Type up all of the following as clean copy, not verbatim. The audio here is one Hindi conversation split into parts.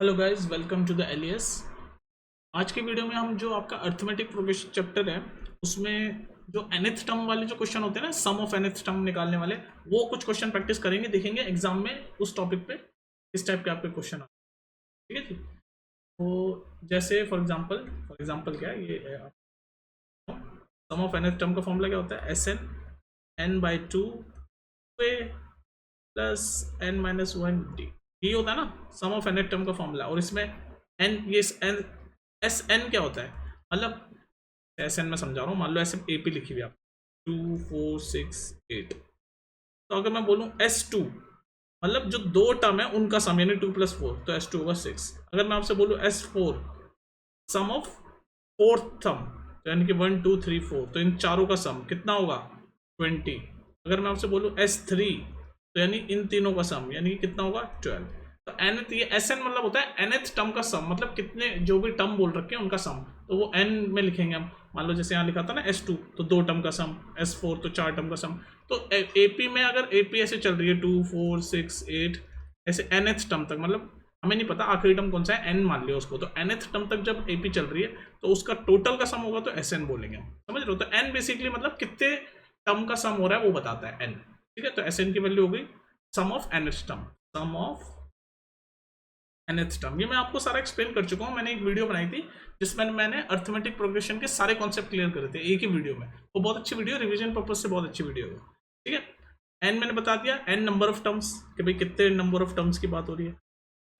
Hello guys, welcome to the एलियस। आज के वीडियो में हम जो आपका अर्थमेटिक प्रोग्रेशन चैप्टर है उसमें जो nth टर्म वाले जो क्वेश्चन होते हैं ना, सम ऑफ nth टर्म निकालने वाले, वो कुछ क्वेश्चन प्रैक्टिस करेंगे, देखेंगे एग्जाम में उस टॉपिक पे इस टाइप के आपके क्वेश्चन आते हैं। ठीक है जी। तो जैसे फॉर एग्जांपल क्या है ये, सम ऑफ nth टर्म का फॉर्मूला क्या होता है? S N N by two A plus N minus one D. ये होता है ना सम ऑफ nth टर्म का फॉर्मूला। और इसमें एन, ये एस एन क्या होता है? मतलब एस एन में समझा रहा हूँ। मान लो ऐसे ए पी लिखी हुई आप 2 4 6 8। तो अगर मैं बोलूँ एस टू, मतलब जो दो टर्म है उनका सम, यानी 2 + 4, तो एस टू होगा 6। अगर मैं आपसे बोलूँ S four, sum of fourth term, तो यानी कि 1 2 3 4, तो इन चारों का सम कितना होगा? 20। अगर मैं आपसे बोलूँ एस थ्री, तो यानी इन तीनों का सम, यानी कि कितना होगा? 12। तो एनथ, ये एस एन मतलब होता है एनथ टर्म का सम, मतलब कितने जो भी टर्म बोल रखे हैं उनका सम, तो वो एन में लिखेंगे हम। मान लो जैसे यहाँ लिखा था ना एस टू, तो दो टर्म का सम, एस फोर तो चार टर्म का सम। तो एपी में अगर एपी ऐसे चल रही है 2 4 6 8, ऐसे एनथ टर्म तक, मतलब हमें नहीं पता आखिरी टर्म कौन सा है, एन मान लिया उसको, तो एनथ टर्म तक जब एपी चल रही है तो उसका टोटल का सम होगा, तो एस एन बोलेंगे हम। समझ रहे हो? तो एन बेसिकली मतलब कितने टर्म का सम हो रहा है वो बताता है एन। ठीक है, तो एस एन की वैल्यू हो गई sum of nth term, sum of nth term. ये मैं आपको सारा एक्सप्लेन कर चुका हूँ, मैंने एक वीडियो बनाई थी जिसमें मैंने अर्थमेटिक प्रोग्रेशन के सारे कॉन्सेप्ट क्लियर करे थे एक ही वीडियो में। वो बहुत अच्छी वीडियो, रिवीजन पर्पज से बहुत अच्छी वीडियो है। ठीक है, एन मैंने बता दिया, एन नंबर ऑफ टर्म्स, कि भाई कितने नंबर ऑफ टर्म्स की बात हो रही है।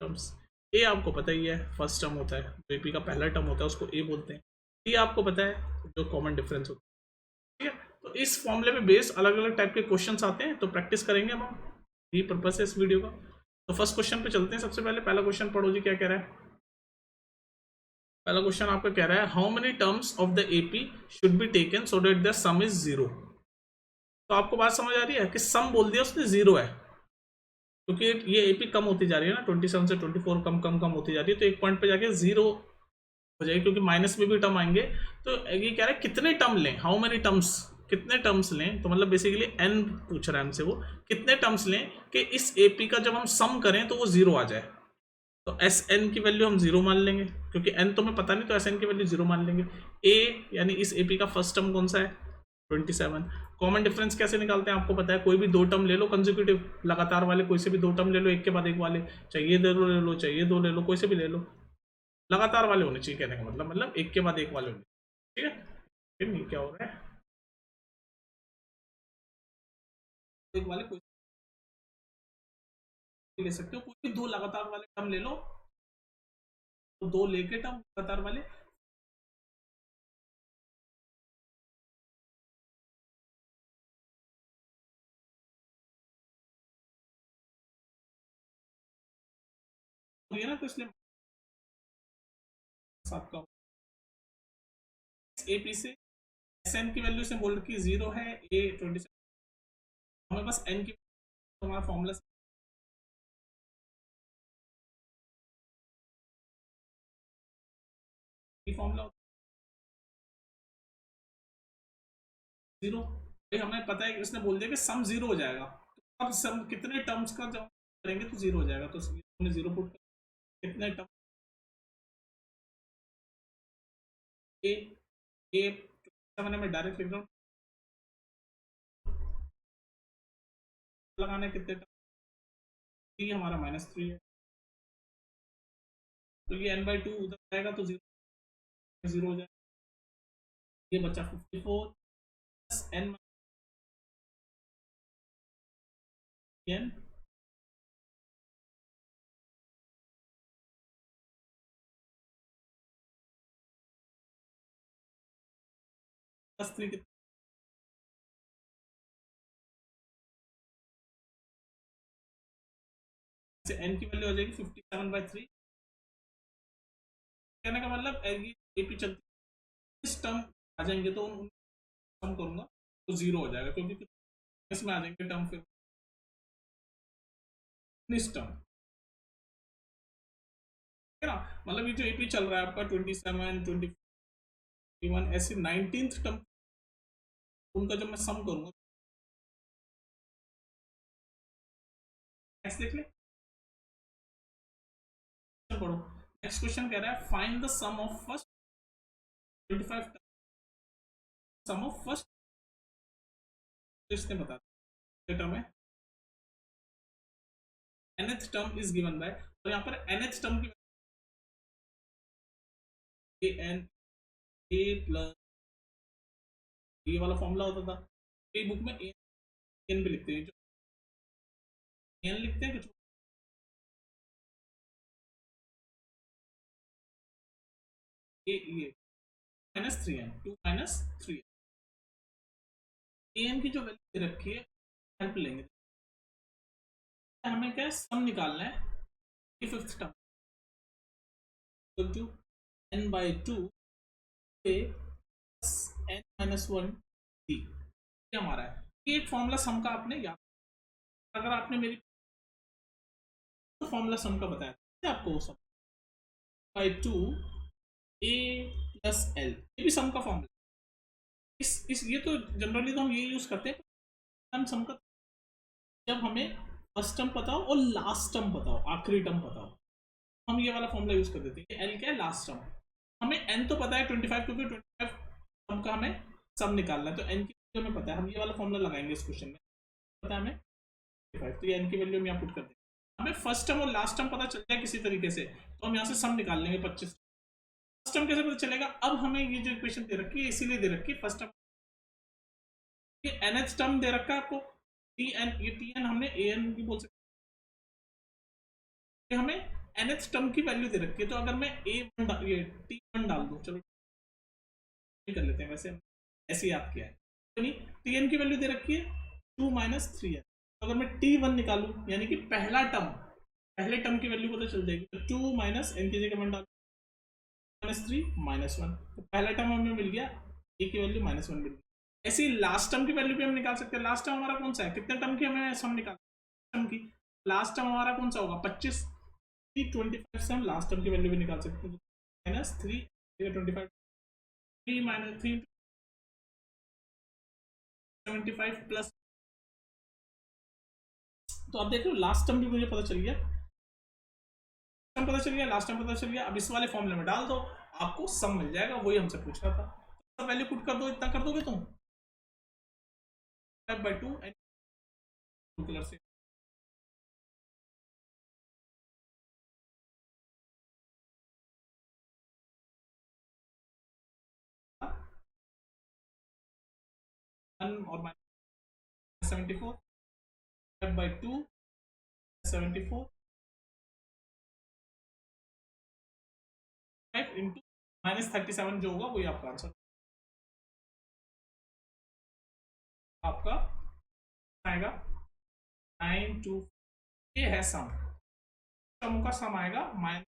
टर्म्स ए आपको पता ही है, फर्स्ट टर्म होता है, जो एपी का पहला टर्म होता है उसको ए बोलते हैं। डी आपको पता है, जो कॉमन डिफरेंस होता है। ठीक है, तो इस फॉर्मूले पे बेस अलग अलग टाइप के क्वेश्चन आते हैं, तो प्रैक्टिस करेंगे हम। यही पर्पस है इस वीडियो का। तो फर्स्ट क्वेश्चन पे चलते हैं। सबसे पहले पहला क्वेश्चन पढ़ो जी, क्या कह रहा है? पहला क्वेश्चन आपका कह रहा है how many terms of the AP should be taken so that the some is zero. तो आपको बात समझ आ रही है कि सम बोल दिया उसने, जीरो है, क्योंकि ये एपी कम होती जा रही है ना, 27 से 24 कम कम कम होती जा रही है, तो एक पॉइंट पे जाके जीरो हो जाएगी, क्योंकि माइनस में भी टर्म आएंगे। तो ये कह रहा है कितने टर्म लें, हाउ मेनी टर्म्स, कितने टर्म्स लें, तो मतलब बेसिकली एन पूछ रहा है हमसे वो, कितने टर्म्स लें कि इस एपी का जब हम सम करें तो वो जीरो आ जाए। तो एस एन की वैल्यू हम जीरो मान लेंगे, क्योंकि एन तो हमें पता नहीं, तो एस एन की वैल्यू जीरो मान लेंगे। ए यानी इस एपी का फर्स्ट टर्म कौन सा है? 27। कॉमन डिफरेंस कैसे निकालते हैं आपको पता है, कोई भी दो टर्म ले लो कंसेक्यूटिव, लगातार वाले कोई से भी दो टर्म ले लो, एक के बाद एक वाले, चाहिए दो ले लो, चाहिए दो ले लो, कोई से भी ले लो, लगातार वाले होने चाहिए, कहने का मतलब एक के बाद एक वाले होने। ठीक है, फिर क्या हो रहा है, एक वाले कोई ले सकते हो, कोई भी दो लगातार वाले टर्म ले लो, तो दो लेके टर्म लगातार वाले। तो ये ना, तो इसलिए आपका एपी से एस एन की वैल्यू से बोल रखी जीरो है, ए 27, हमें बस एन की, हमारा फॉर्मूला फॉर्मूला जीरो। हमें पता है कि उसने बोल दिया कि सम जीरो हो जाएगा, तो अब सम कितने टर्म्स का जब करेंगे तो जीरो हो जाएगा, तो हमने जीरो पुट कितने टर्म, ए ए मैंने मैं डायरेक्ट लिख रहा हूँ, लगाने कितने टर्म, थ्री हमारा -3 है, तो ये n बाई टू उधर जाएगा तो जीरो जीरो हो जाएगा। ये बचा 54 plus N N plus three, से एन की वैल्यू हो जाएगी 57/3। कहने का मतलब एपी चलती इस टर्म आ जाएंगे तो उन कम करूंगा तो जीरो हो जाएगा, क्योंकि इसमें आ जाएंगे टर्म, फिर इस टर्म है ना। मतलब ये जो एपी चल रहा है आपका 27 21 ऐसे 19th टर्म, उनका जब मैं सम करूंगा, ऐसे देख ले, पढ़ो नेक्स्ट क्वेश्चन कह रहा है find the sum of first 25 sum of first, इसने बता टर्म है nth term is given by, और यहाँ पर nth टर्म की एन ए प्लस, ये वाला फॉर्मूला होता था ये बुक में एन भी लिखते हैं, जो एन लिखते हैं कुछ ये -3n 2 - 3n, एन की जो वैल्यू दे रखी है हेल्प लेंगे, हमें क्या सम निकालना है कि fifth term two n by 2 a plus n - 1 d, ये हमारा है। ये एक फॉर्मूला सम का आपने याद, अगर आपने मेरी फॉर्मूला सम का बताया आपको सम by 2 a plus l, ये भी सम का फॉर्मूला, इस ये तो जनरली तो हम ये यूज करते हैं सम का, जब हमें फर्स्ट टर्म पता हो और लास्ट टर्म पता हो, आखिरी टर्म पता हो, हम ये वाला फॉर्मूला यूज कर देते हैं। एल क्या है, लास्ट टर्म, हमें एन तो पता है 25, क्योंकि 25 टर्म का हमें सम निकालना है, तो एन की वैल्यू हमें पता है, हम ये वाला फॉर्मूला लगाएंगे इस क्वेश्चन में, पता है हमें 25, तो ये एन की वैल्यू हम यहाँ पुट कर देंगे, हमें फर्स्ट टर्म और लास्ट टर्म पता चल जाए किसी तरीके से, तो हम यहाँ से सम निकाल लेंगे 25, फर्स्ट टर्म कैसे पता चलेगा, अब हमें ये जो इक्वेशन दे रखी है इसीलिए दे रखी है फर्स्ट टर्म, ये nth टर्म दे रखा है आपको tn, ये tn हमने an भी बोल सकते हैं, हमें nth टर्म की वैल्यू दे रखी है, तो अगर मैं a1 ये t1 डाल दूं, चलो कर लेते हैं, वैसे ऐसे याद किया है, तो नहीं tn की वैल्यू दे रखी है 2 - 3n, तो अगर मैं t1 निकालूं यानी कि पहला टर्म, पहले टर्म की वैल्यू पता चल जाएगी, तो 2 - n की जगह 1 डाल -3 -1, तो पहला टर्म हमें मिल गया, a की वैल्यू -1 मिल गई। ऐसे ही लास्ट टर्म की वैल्यू भी हम निकाल सकते हैं, लास्ट टर्म हमारा कौन सा है, कितने टर्म की हमें सम निकाल, टर्म की लास्ट टर्म हमारा कौन सा होगा 25, 25 से हम लास्ट टर्म की वैल्यू भी निकाल सकते हैं, -3 25 3 - 3 75 प्लस, तो आप देख लो लास्ट टर्म भी मुझे पता चल गया, टर्म पता चल गया, लास्ट टर्म पता चल गया, अब इस वाले फॉर्मूले में डाल दो, आपको सम मिल जाएगा, वही हमसे पूछ रहा था, वैल्यू पुट कर दो, इतना कर दोगे तुम 5/2 एंड कलर से और -74 5/2 74 इंटू -37 जो होगा वही आपका आंसर, आपका आएगा 9 ये है सम, सम का सम आएगा माइनस,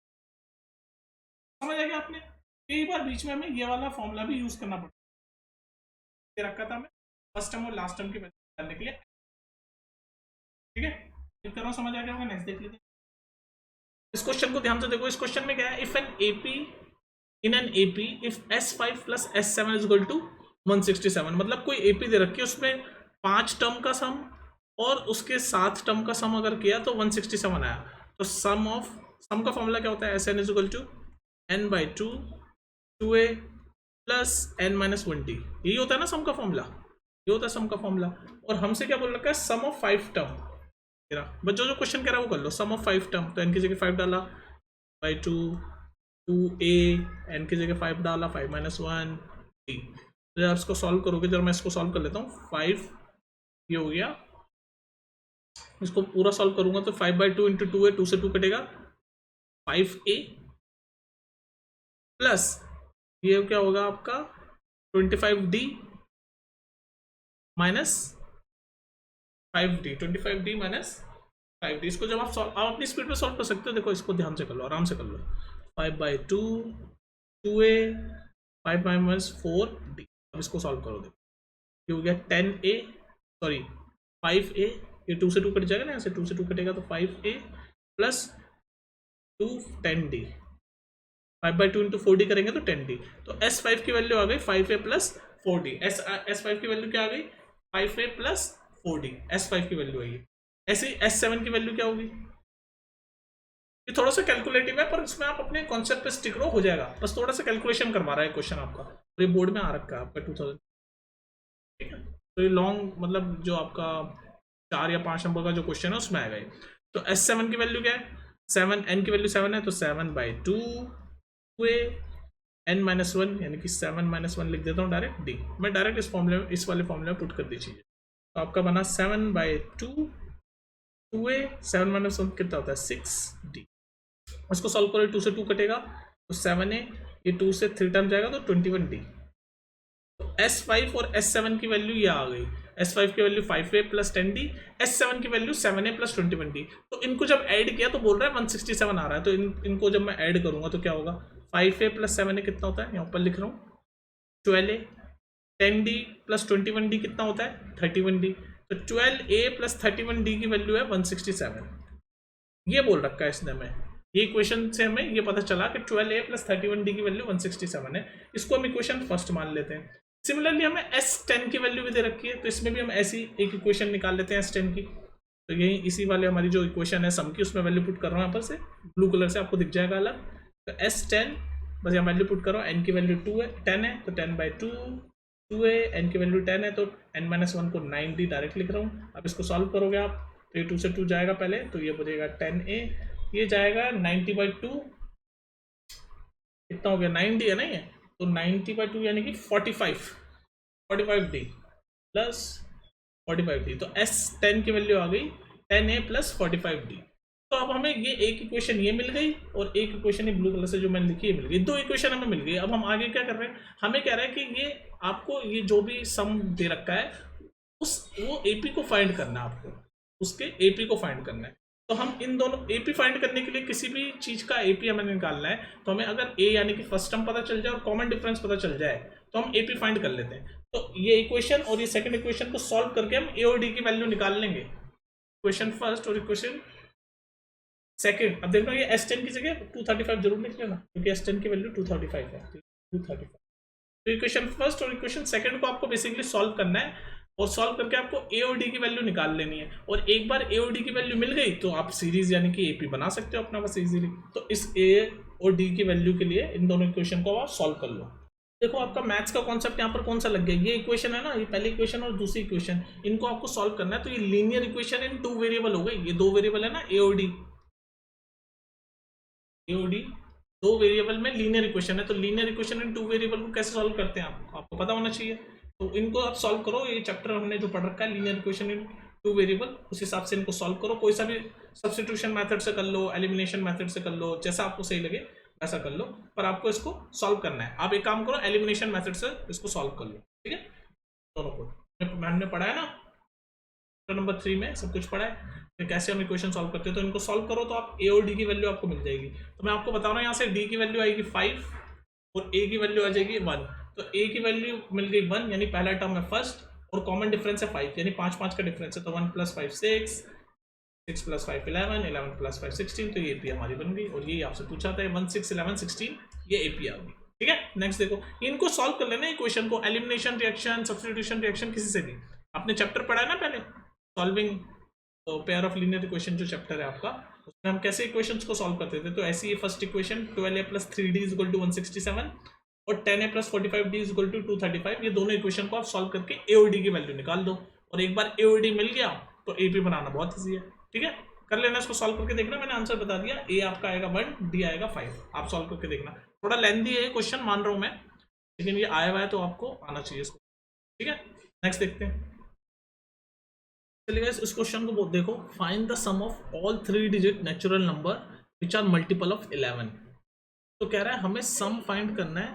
समझ आएगा आपने, कई बार बीच में हमें ये वाला फॉर्मूला भी यूज करना पड़ता है, रखा था हमें फर्स्ट टर्म और लास्ट टर्म की वैल्यू करने के लिए, ठीक है, क्लिक करो, समझ आ गया होगा, नेक्स्ट देख लेते हैं, इस क्वेश्चन को ध्यान से देखो, इस क्वेश्चन में क्या है, if an AP in an AP if S5 + S7 is equal to 167, मतलब कोई एपी दे रखी है उसमें 5 टर्म का सम और उसके 7 टर्म का सम अगर किया तो 167 आया, तो सम का फॉर्मूला क्या होता है, Sn is equal to n/2 2a plus n - 1t, यही होता है ना सम का फॉर्मूला, ये होता है सम का फॉर्मूला, और हमसे क्या बोल रखा है सम ऑफ 5 टर्म, बच्चों जो क्वेश्चन कह रहा है वो कर लो, सम ऑफ 5 टर्म, तो n की जगह 5 डाला /2 2a, n की जगह 5 डाला 5 - 1 t, तो जब इसको सॉल्व करोगे, जब मैं इसको सॉल्व कर लेता हूँ 5, ये हो गया, इसको पूरा सॉल्व करूंगा तो 5/2 इंटू 2a, 2 से 2 कटेगा 5a प्लस ये क्या होगा आपका 25d minus 5d, 25d minus 5d, इसको जब आप अपनी स्पीड में सॉल्व कर सकते हो, देखो इसको ध्यान से कर लो, आराम से कर लो, 5/2 2a 5 - 4d, अब इसको सॉल्व करो, देखो ये हो गया 10a, सॉरी 5a, ये 2 से 2 कट जाएगा ना, यहाँ से 2 से 2 कटेगा तो 5a plus 2 10d, 5/2 into 4d करेंगे तो 10d, तो S5 की वैल्यू आ गई 5a प्लस 4d, S5 की वैल्यू क्या आ गई 5a प्लस 4d, S5 की वैल्यू आई है, ऐसे S7 की वैल्यू क्या होगी, ये थोड़ा सा कैलकुलेटिव है, पर इसमें आप अपने कॉन्सेप्ट पे स्टिक रहो, हो जाएगा। बस थोड़ा सा कैलकुलेशन करवा रहा है क्वेश्चन आपका, और ये बोर्ड में आ रखा है आपका 2000। ठीक है, तो ये लॉन्ग मतलब जो आपका 4 या 5 नंबर का जो क्वेश्चन है उसमें आएगा ये। तो S7 की वैल्यू क्या है, 7, n की वैल्यू 7 है, तो 7/2 2a n माइनस 1, यानी कि 7 - 1 लिख देता हूँ डायरेक्ट d। मैं डायरेक्ट इस फॉर्मूले में, इस वाले फॉर्मूले में पुट कर दीजिए। तो आपका बना 7/2 2a, 7 - 1 कितना होता है 6d। इसको सॉल्व करो, 2 से 2 कटेगा तो 7a, ये 2 से 3 टाइम जाएगा तो 21d। तो S5 और S7 की वैल्यू ये आ गई। S5 की वैल्यू 5a + 10d, S7 की वैल्यू 7a + 21d। तो इनको जब ऐड किया तो बोल रहा है 167 आ रहा है। तो इनको जब मैं ऐड करूंगा तो क्या होगा, 5a + 7a कितना होता है, यहाँ पर लिख रहा हूँ 12a, 10d + 21d कितना होता है 31d। तो 12a + 31d की वैल्यू है 167। ये बोल रखा है इसने हमें, ये इक्वेशन से हमें ये पता चला कि 12a + 31d की वैल्यू 167 है। इसको हम इक्वेशन फर्स्ट मान लेते हैं। सिमिलरली हमें S10 की वैल्यू भी दे रखी है, तो इसमें भी हम ऐसी एक इक्वेशन निकाल लेते हैं S10 की। तो यही इसी वाले हमारी जो इक्वेशन है सम की, उसमें वैल्यू पुट कर रहा हूँ यहाँ पर से, ब्लू कलर से आपको दिख जाएगा अलग। तो S10 बस यहाँ वैल्यू पुट करो, n की वैल्यू 10 है तो 10/2 2a, n की वैल्यू 10 है तो n-1 को 9d डायरेक्ट लिख रहा हूँ। अब इसको सॉल्व करोगे आप तो ये 2 से 2 जाएगा पहले, तो ये बचेगा 10a, ये जाएगा 90/2, कितना हो गया 90 है ना ये, तो 90/2 यानी कि 45d प्लस 45d। तो S10 की वैल्यू आ गई 10a + 45d। तो अब हमें ये एक इक्वेशन ये मिल गई और एक इक्वेशन ये ब्लू कलर से जो मैंने लिखी है मिल गई, 2 इक्वेशन हमें मिल गई। अब हम आगे क्या कर रहे हैं, हमें कह रहा है कि ये आपको ये जो भी सम दे रखा है वो एपी को फाइंड करना है, आपको उसके एपी को फाइंड करना है। तो हम इन दोनों एपी फाइंड करने के लिए किसी भी चीज का एपी हमें निकालना है, तो हमें अगर ए यानी कि फर्स्ट टर्म पता चल जाए और कॉमन डिफरेंस पता चल जाए तो हम एपी फाइंड कर लेते हैं। तो ये इक्वेशन और ये सेकंड इक्वेशन को सॉल्व करके हम ए और डी की वैल्यू निकाल लेंगे, इक्वेशन फर्स्ट और इक्वेशन सेकंड। अब देखो ये S10 की जगह 235 जरूर लिख लेना, क्योंकि S10 की वैल्यू 235 है, 235। तो इक्वेशन फर्स्ट और इक्वेशन सेकंड को आपको बेसिकली सॉल्व करना है, और सॉल्व करके आपको ए और डी की वैल्यू निकाल लेनी है। और एक बार ए और डी की वैल्यू मिल गई तो आप सीरीज यानी कि एपी बना सकते हो अपना बस इजीली। तो इस ए और डी की वैल्यू के लिए इन दोनों इक्वेशन को आप सॉल्व कर लो। देखो आपका मैथ्स का कॉन्सेप्ट यहाँ पर कौन सा लग गया, ये इक्वेशन है ना, ये पहली इक्वेशन और दूसरी इक्वेशन, इनको आपको सॉल्व करना है। तो ये लीनियर इक्वेशन इन 2 वेरिएबल हो गई, ये 2 वेरिएबल है ना ए और डी, एओडी 2 वेरिएबल में लीनियर इक्वेशन है। तो लीनियर इक्वेशन इन 2 वेरिएबल को कैसे सॉल्व करते हैं आपको पता होना चाहिए। तो इनको आप सॉल्व करो, ये चैप्टर हमने जो पढ़ रखा है लीनियर इक्वेशन इन 2 वेरिएबल, उस हिसाब से इनको सॉल्व करो। कोई सा भी सब्स्टिट्यूशन मेथड से कर लो, एलिमिनेशन मेथड से कर लो, जैसा आपको सही लगे वैसा कर लो, पर आपको इसको सॉल्व करना है। आप एक काम करो, एलिमिनेशन मेथड से इसको सॉल्व कर लो, ठीक है। दोनों को हमने पढ़ा है ना, नंबर 3 में सब कुछ पढ़ा है तो कैसे हम इक्वेशन सॉल्व करते हैं। तो इनको सॉल्व करो तो आप ए और डी की वैल्यू आपको मिल जाएगी। तो मैं आपको बता रहा हूँ, यहाँ से डी की वैल्यू आएगी 5 और ए की वैल्यू आ जाएगी 1। तो ए की वैल्यू मिल गई 1, यानी पहला टर्म है फर्स्ट, और कॉमन डिफरेंस है 5, यानी 5 का डिफरेंस है। तो 1 + 5 6, 6 + 5 11, 11 + 5 16। तो ये एपी हमारी बन गई, और ये आपसे पूछा था 1 6 11 16, ये एपी आ गई, ठीक है। नेक्स्ट देखो, इनको सॉल्व कर लेना इक्वेशन को, एलिमिनेशन रिएक्शन, सब्स्टिट्यूशन रिएक्शन, किसी से भी। आपने चैप्टर पढ़ा है ना पहले, सॉल्विंग तो पेयर ऑफ लीनियर इक्वेशन जो चैप्टर है आपका, उसमें हम कैसे इक्वेशंस को सॉल्व करते थे। तो ऐसी ये फर्स्ट इक्वेशन 12a + 3d = 167 और 10a + 45d = 235, ये दोनों इक्वेशन को आप सॉल्व करके ए और डी की वैल्यू निकाल दो। और एक बार ए और डी मिल गया तो एपी बनाना बहुत ईजी है, ठीक है। कर लेना, इसको सॉल्व करके देखना, मैंने आंसर बता दिया। ए आपका आएगा 1, डी आएगा 5, आप सॉल्व करके देखना। थोड़ा लेंथी है क्वेश्चन, मान रहा हूँ मैं, लेकिन ये आया हुआ है तो आपको आना चाहिए इसको, ठीक है। नेक्स्ट देखते हैं, चलिए गाइस इस क्वेश्चन को देखो, find the sum of all 3 digit natural number which are multiple of 11। तो कह रहा है हमें सम फाइंड करना है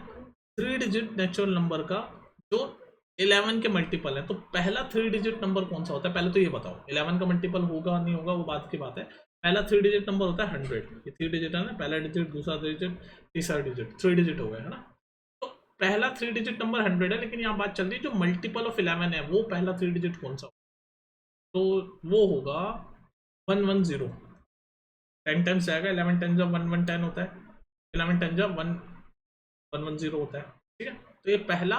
3 डिजिट नेचुरल नंबर का जो 11 के मल्टीपल है। तो पहला 3 डिजिट नंबर कौन सा होता है, पहले तो ये बताओ 11 का मल्टीपल होगा नहीं होगा वो बात की बात है। पहला 3 डिजिट नंबर होता है 100, ये 3 डिजिट है ना, पहला डिजिट, दूसरा डिजिट, तीसरा डिजिट, 3 डिजिट हो गया है ना। तो पहला 3 डिजिट नंबर 100 है, लेकिन यहाँ बात चल रही है जो मल्टीपल ऑफ 11 है वो पहला 3 डिजिट कौन सा, तो वो होगा 110। 10 टाइम्स जाएगा, 11 टाइम्स जब 110 होता है, 11 टाइम्स जब 110 होता है, ठीक है। तो ये पहला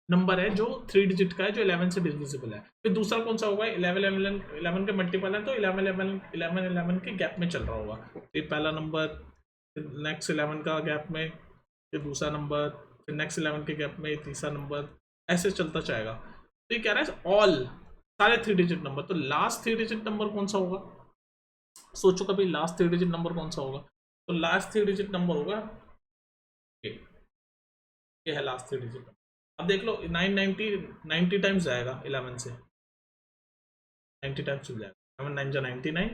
नंबर है जो 3 डिजिट का है, जो 11 से डिविजिबल है। फिर दूसरा कौन सा होगा, 11 के मल्टीपल है तो 11 के गैप में चल रहा होगा। फिर पहला नंबर, नेक्स्ट 11 का गैप में, फिर दूसरा नंबर, फिर नेक्स्ट 11 के गैप में तीसरा नंबर, ऐसे चलता जाएगा। तो ये कह रहा है ऑल, सारे 3 डिजिट नंबर। तो लास्ट 3 डिजिट नंबर कौन सा होगा, सोचो कभी लास्ट 3 डिजिट नंबर कौन सा होगा। तो लास्ट 3 डिजिट नंबर होगा ये है लास्ट 3 डिजिट। अब देख लो 90 टाइम्स जाएगा 11 से, 90 टाइम्स चल जाएगा, 7 9 जा 99,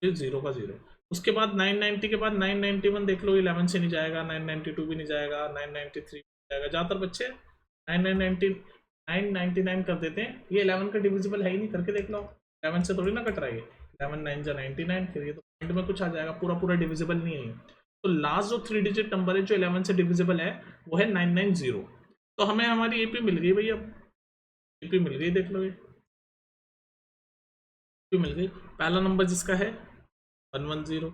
फिर 0 का 0। उसके बाद 990 के बाद 991 देख लो 11 से नहीं जाएगा, 992 भी नहीं जाएगा, 993 जाएगा। ज़्यादातर बच्चे 999 कर देते हैं, ये 11 का डिविजिबल है ही नहीं, करके देख लो 11 से थोड़ी ना कट रहा है। 11 9 जा 99, फिर ये तो पॉइंट में कुछ आ जाएगा, पूरा पूरा डिविजिबल नहीं है। तो लास्ट जो 3 डिजिट नंबर है जो 11 से डिविजिबल है वो है 990। तो हमें हमारी एपी मिल गई भैया, एपी मिल गई, देख लो ये मिल गई। पहला नंबर जिसका है 110,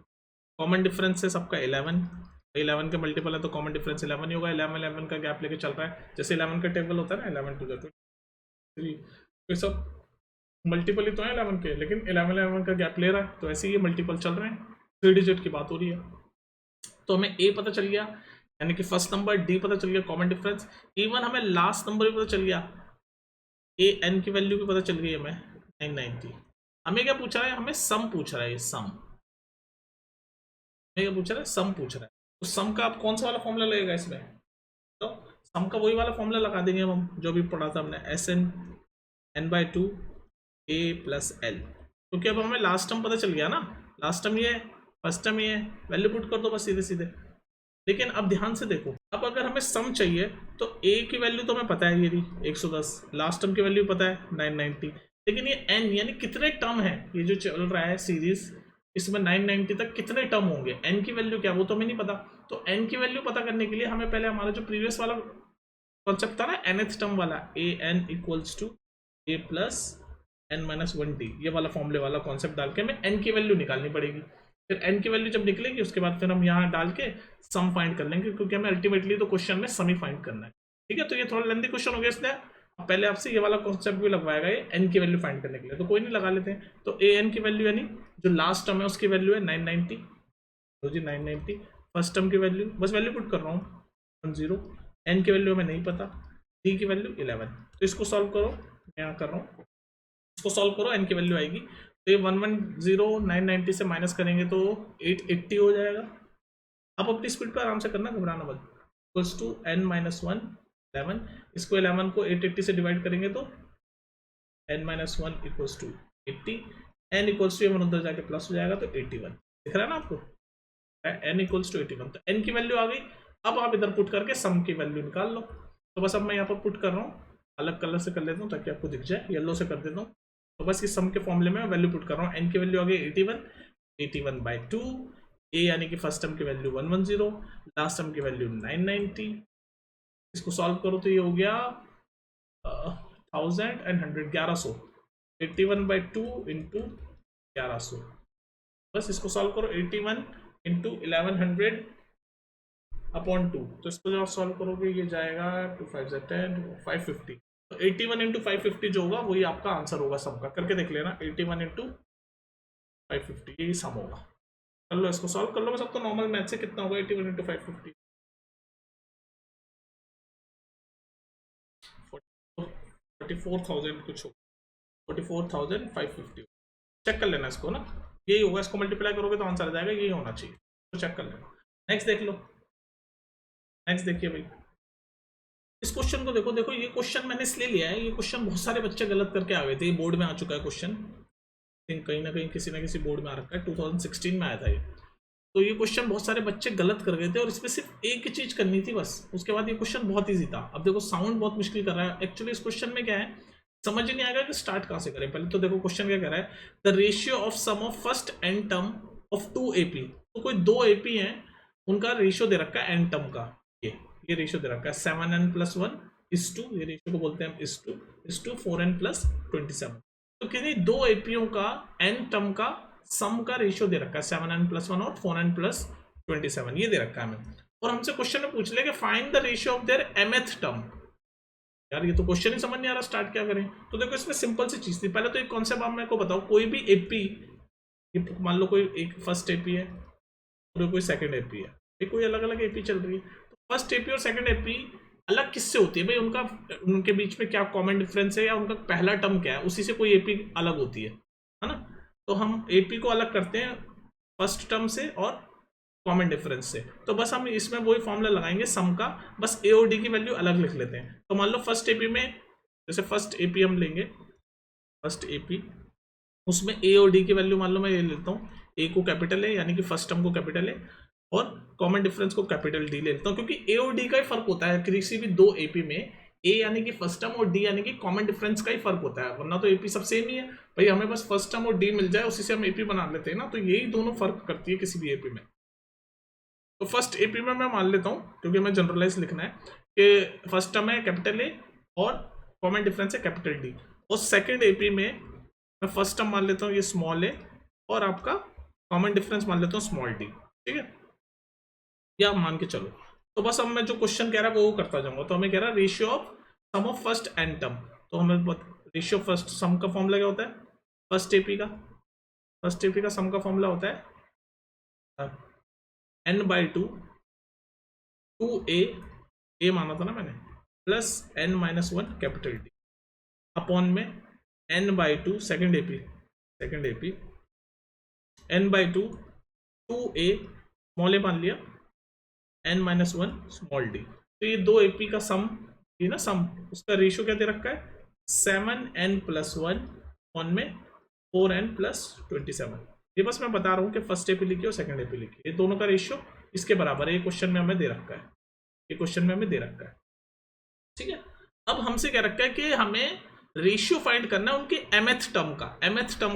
कॉमन डिफरेंस है सबका 11 के मल्टीपल है तो कॉमन डिफरेंस 11 ही होगा। 11 का गैप लेके चल रहा है, जैसे 11 का टेबल होता है ना, 11 2 3, तो सब मल्टीपल ही तो है 11 के, लेकिन 11 का गैप ले रहा है, तो ऐसे ही मल्टीपल चल रहे हैं। 3 डिजिट की बात हो रही है। तो हमें ए पता चल गया, यानी कि फर्स्ट नंबर, डी पता चल गया कॉमन डिफरेंस, इवन हमें लास्ट नंबर भी पता चल गया, ए एन की वैल्यू भी पता चल गई हमें 990। हमें क्या पूछ रहा है, हमें सम पूछ रहा है, ये सम हमें क्या पूछ रहा है, सम पूछ रहा है। तो सम का आप कौन सा वाला फॉर्मूला लगेगा इसमें, तो सम का वही वाला फॉर्मूला लगा देंगे हम जो भी पढ़ा था हमने, SN n/2 a + l, क्योंकि अब हमें लास्ट टर्म पता चल गया ना, लास्ट टर्म ये है, फर्स्ट टर्म ये है, वैल्यू पुट कर दो बस सीधे सीधे। लेकिन अब ध्यान से देखो, अब अगर हमें सम चाहिए तो a की वैल्यू तो हमें पता है ये 110, लास्ट टर्म की वैल्यू पता है 990, लेकिन ये n यानी कितने टर्म है, ये जो चल रहा है सीरीज, इसमें 990 तक कितने टर्म होंगे, n की वैल्यू क्या, वो तो हमें नहीं पता। तो n की वैल्यू पता करने के लिए हमें पहले हमारा जो प्रीवियस वाला कॉन्सेप्ट था ना, nth टर्म वाला, an = a + n-1t, ये वाला फॉर्मूले वाला कॉन्सेप्ट डाल के हमें n की वैल्यू निकालनी पड़ेगी। फिर n की वैल्यू जब निकलेगी उसके बाद फिर हम यहाँ डाल के सम फाइंड कर लेंगे, क्योंकि हमें अल्टीमेटली तो क्वेश्चन में सम ही फाइंड करना है। ठीक है, तो ये थोड़ा लेंथी क्वेश्चन हो गया, इसलिए पहले आपसे ये वाला कॉन्सेप्ट भी लगवाएगा ये n की वैल्यू फाइंड करने के लिए, तो कोई नहीं लगा लेते हैं। तो an की वैल्यू यानी जो लास्ट टर्म है उसकी वैल्यू है 990, तो जी 990, फर्स्ट टर्म की वैल्यू बस वैल्यू पुट कर रहा हूँ 10, n की वैल्यू हमें नहीं पता, d की वैल्यू 11। तो इसको सॉल्व करो, मैं यहाँ कर रहा हूँ, इसको सॉल्व करो, n की वैल्यू आएगी, तो ये 110 990 से माइनस करेंगे तो 880 हो जाएगा। आप अपनी स्पीड पर आराम से करना, घबराना मत। इक्वल्स टू n-1 11, इसको 11 को 880 से डिवाइड करेंगे तो n-1 equals to 80, n equals to 1 उधर जाके प्लस हो जाएगा तो 81, दिख रहा है ना आपको, n इक्वल्स टू 81। तो n की वैल्यू आ गई। अब आप इधर पुट करके सम की वैल्यू निकाल लो। तो बस अब मैं यहाँ पर पुट कर रहा हूँ, अलग कलर से कर लेता हूँ ताकि आपको दिख जाए, येलो से कर देता हूँ। तो बस इस सम के फॉर्मूले में वैल्यू पुट कर रहा हूँ, n की वैल्यू आ गई 81, 81/2, a यानी कि फर्स्ट टर्म की वैल्यू 110, लास्ट टर्म की वैल्यू 990। इसको सॉल्व करो तो ये हो गया 1000 and 100, 1100, 81/2 इंटू 1100। बस इसको सॉल्व करो, 81 इंटू 1100/2, तो इसको जब आप सॉल्व करोगे ये जाएगा 2 5 10 550। तो 81 इंटू 550 जो होगा वही आपका आंसर होगा सबका, करके देख लेना, 81 इंटू 550 यही सम होगा। कर लो, इसको सॉल्व कर लो, सब तो नॉर्मल मैथ से कितना होगा 81 इंटू 550, 44,000 कुछ होगा, 44,550। चेक कर लेना इसको ना, यही होगा, इसको मल्टीप्लाई करोगे तो आंसर आ जाएगा, यही होना चाहिए, तो चेक कर लेना। नेक्स्ट देख लो, नेक्स्ट देखिए भाई, इस क्वेश्चन को देखो, देखो ये क्वेश्चन मैंने इसलिए लिया है, ये क्वेश्चन बहुत सारे बच्चे गलत करके आ गए थे, ये बोर्ड में आ चुका है क्वेश्चन, कहीं ना कहीं किसी ना किसी बोर्ड में आ रखा है, 2016 में आया था ये। तो ये क्वेश्चन बहुत सारे बच्चे गलत कर गए थे और इसमें सिर्फ एक ही चीज करनी थी बस, उसके बाद ये क्वेश्चन बहुत ईजी था। अब देखो साउंड बहुत मुश्किल कर रहा है, एक्चुअली इस क्वेश्चन में क्या है समझ नहीं आएगा कि स्टार्ट कहाँ से करें। पहले तो देखो क्वेश्चन क्या कह रहा है, the ratio of sum of first N term of 2 AP, तो कोई 2 AP हैं उनका रेशियो दे रखा है एन टर्म का, ये रेशियो दे रखा है 7n+1:2, ये रेशियो को बोलते हैं हम is to 4n+27। तो किसी 2 APओं का n टर्म का सम का रेशियो दे रखा है 7n+1 और 4n+27, ये दे रखा है हमें, और हमसे क्वेश्चन में पूछ ले कि find the ratio of their mth term. यार ये तो क्वेश्चन ही समझ नहीं आ रहा, स्टार्ट क्या करें। तो देखो इसमें सिंपल सी चीज थी। पहले तो एक कॉन्सेप्ट आप मेरे को बताओ, कोई भी एपी, मान लो कोई एक फर्स्ट एपी है और कोई सेकंड एपी है, ये कोई अलग अलग एपी चल रही है, तो फर्स्ट एपी और सेकंड एपी अलग किससे होती है भाई, उनका उनके बीच में क्या कॉमन डिफरेंस है या उनका पहला टर्म क्या है, उसी से कोई एपी अलग होती है ना। तो हम एपी को अलग करते हैं फर्स्ट टर्म से और कॉमन डिफरेंस से। तो बस हम इसमें वही फॉर्मूला लगाएंगे सम का, बस ए और डी की वैल्यू अलग लिख लेते हैं। तो मान लो फर्स्ट एपी में, जैसे फर्स्ट एपी हम लेंगे, फर्स्ट एपी उसमें ए और डी की वैल्यू मान लो मैं ये लेता हूँ, ए को कैपिटल है यानी कि फर्स्ट टर्म को कैपिटल है और कॉमन डिफरेंस को कैपिटल डी ले लेता हूँ, क्योंकि ए और डी का ही फर्क होता है किसी भी दो एपी में। ए यानी कि फर्स्ट टर्म और डी यानी कि कॉमन डिफरेंस का ही फर्क होता है, वरना तो एपी सब सेम ही है भाई। हमें बस फर्स्ट टर्म और डी मिल जाए उसी से हम एपी बना लेते हैं ना, तो यही दोनों फर्क करती है किसी भी एपी में। तो फर्स्ट एपी में मैं मान लेता हूँ, क्योंकि हमें जनरलाइज लिखना है, कि फर्स्ट टर्म है कैपिटल ए और कॉमन डिफरेंस है कैपिटल डी, और सेकंड एपी में मैं फर्स्ट टर्म मान लेता हूँ ये स्मॉल ए और आपका कॉमन डिफरेंस मान लेता हूँ स्मॉल डी, ठीक है, या मान के चलो। तो बस अब मैं जो क्वेश्चन कह रहा है वो करता जाऊंगा। तो हमें कह रहा है ratio of sum of first N term, तो हमें रेशियो फर्स्ट सम का फॉर्मूला क्या होता है, फर्स्ट एपी का सम का फॉर्मूला होता है n/2 2a माना था ना मैंने, plus n-1 capital D upon में n/2 second AP n/2 2a small ए मान लिया n-1 स्मॉल डी। तो ये दो एपी का सम, ये ना सम, उसका रेशियो क्या दे रखा है 7n+1 ऑन में 4n+27। ये बस मैं बता रहा हूँ कि फर्स्ट एपी लिखी और सेकंड एपी लिखी, ये दोनों का रेशियो इसके बराबर है। ये क्वेश्चन में हमें दे रखा है, ठीक है। अब हमसे क्या रखा है कि हमें रेशियो फाइंड करना है उनके mth टर्म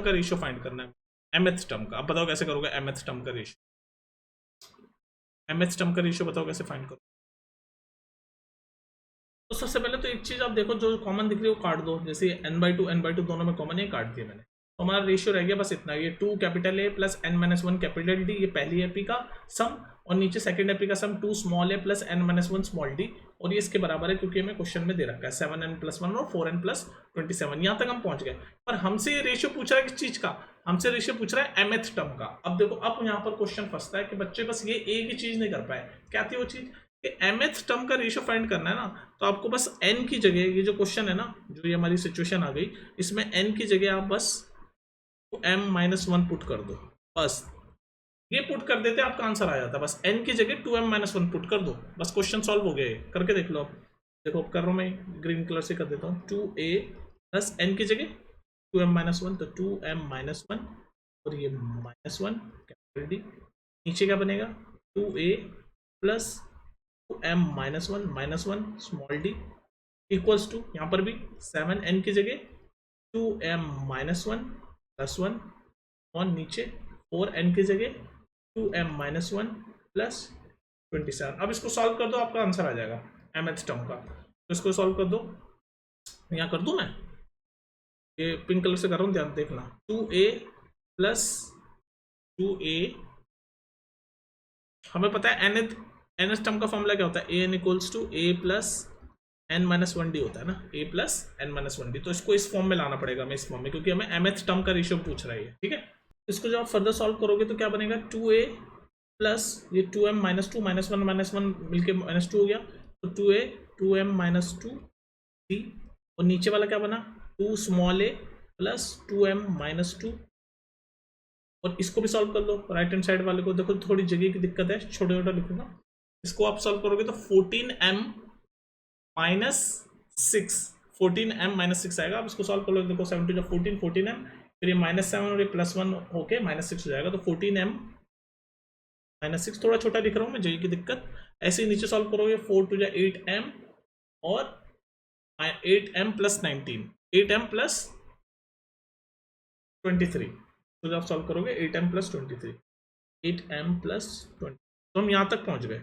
का रेशियो फाइंड करना है, mth टर्म का। अब बताओ कैसे करोगे mth टर्म का रेशियो, बताओ कैसे फाइंड करो। तो सबसे पहले तो एक चीज आप देखो, जो कॉमन दिख रही है वो काट दो, जैसे n/2 दोनों में कॉमन है, काट दिया मैंने। तो हमारा रेशियो रह गया बस इतना, ये 2 capital A plus n-1 capital D, ये पहली एपी का सम, और नीचे सेकंड एपी का सम 2 स्मॉल ए प्लस n-1 स्मॉल डी, और ये इसके बराबर है क्योंकि हमें क्वेश्चन में दे रखा है 7n+1 और 4n+27। यहाँ तक हम पहुंच गए, पर हमसे ये रेशियो पूछ रहा है किस चीज का, हमसे रेशियो पूछ रहा है mth टर्म का। अब देखो, अब यहाँ पर क्वेश्चन फंसता है कि बच्चे बस ये एक ही चीज नहीं कर पाए, क्या थी वो चीज कि mth टर्म का रेशियो फाइंड करना है ना, तो आपको बस n की जगह, ये जो क्वेश्चन है ना, जो ये हमारी सिचुएशन आ गई, इसमें n की जगह आप बस m-1 पुट कर दो, बस ये पुट कर देते आपका आंसर आ जाता। बस n की जगह 2m-1 पुट कर दो, बस क्वेश्चन सॉल्व हो गया। करके देख लो आप, देखो कर रहा हूँ मैं, ग्रीन कलर से कर देता हूँ, 2a प्लस n की जगह 2m-1, तो 2m-1 और ये -1 कैपिटल डी, नीचे क्या बनेगा 2a plus 2m-1 small D equals to, यहाँ पर भी 7n की जगह 2m-1 प्लस 1 और नीचे 4n की जगह 2m-1 प्लस 27। अब इसको सॉल्व कर दो, आपका आंसर आ जाएगा mth टर्म का। तो इसको सॉल्व कर दो, यहाँ कर दूँ मैं, ये पिंक कलर से कर रहा हूँ, ध्यान देखना, 2a प्लस 2a, हमें पता है nth टर्म का फॉर्मूला क्या होता है, an equals to a plus n-1d होता है ना, a प्लस n-1d। तो इसको इस फॉर्म में लाना पड़ेगा हमें, इस फॉर्म में, क्योंकि हमें mth टर्म का रेशियो पूछ रहा है, ठीक है। इसको जब आप फर्दर सॉल्व करोगे तो क्या बनेगा, 2a प्लस ये 2m-2 -1 मिलके -2 हो गया, तो 2a 2m-2d, और नीचे वाला क्या बना 2 स्मॉल a प्लस 2m-2, और इसको भी सॉल्व कर लो राइट हैंड साइड वाले को। देखो थोड़ी जगह की दिक्कत है, छोटा छोटा लिखूंगा, इसको आप सॉल्व करोगे तो 14m-6 आएगा। अब इसको सॉल्व कर लो, देखो 7 to 14 14m, फिर ये -7 और ये +1 होके -6 हो जाएगा, तो 14m-6, थोड़ा छोटा लिख रहा हूँ मैं, जगह की दिक्कत। ऐसे ही नीचे सॉल्व करोगे 4 to 8m और 8m + 19, 8m + 23, तो जब आप सॉल्व करोगे 8m + 23, 8m + 20, तो हम यहाँ तक पहुँच गए।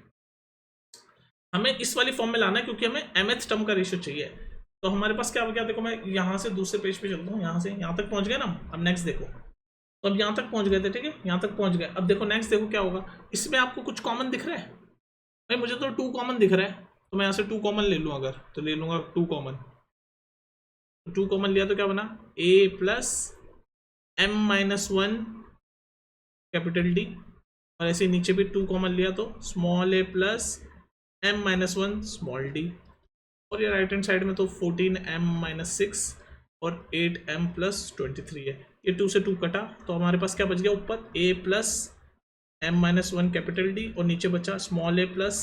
हमें इस वाली फॉर्म में लाना है क्योंकि हमें mth टर्म का रेशियो चाहिए। तो हमारे पास क्या हो गया, देखो मैं यहाँ से दूसरे पेज पे चलता हूँ, यहाँ से यहाँ तक पहुँच गए ना। अब नेक्स्ट देखो, तो अब यहाँ तक पहुँच गए थे, ठीक है, यहाँ तक पहुँच गए। अब देखो नेक्स्ट देखो क्या होगा, इसमें आपको कुछ कॉमन दिख रहा है भाई, मुझे तो 2 कॉमन दिख रहा है, तो मैं यहाँ से 2 कॉमन ले लूँ, अगर तो ले लूँगा 2 कॉमन, 2 कॉमन लिया तो क्या बना a plus m minus 1 capital D, और ऐसे नीचे भी 2 कॉमन लिया तो small a plus m minus 1 small d, और ये राइट हैंड साइड में तो 14m माइनस 6 और 8m प्लस 23 है। ये 2 से 2 कटा तो हमारे पास क्या बच गया, ऊपर a plus m minus 1 capital D और नीचे बचा small a plus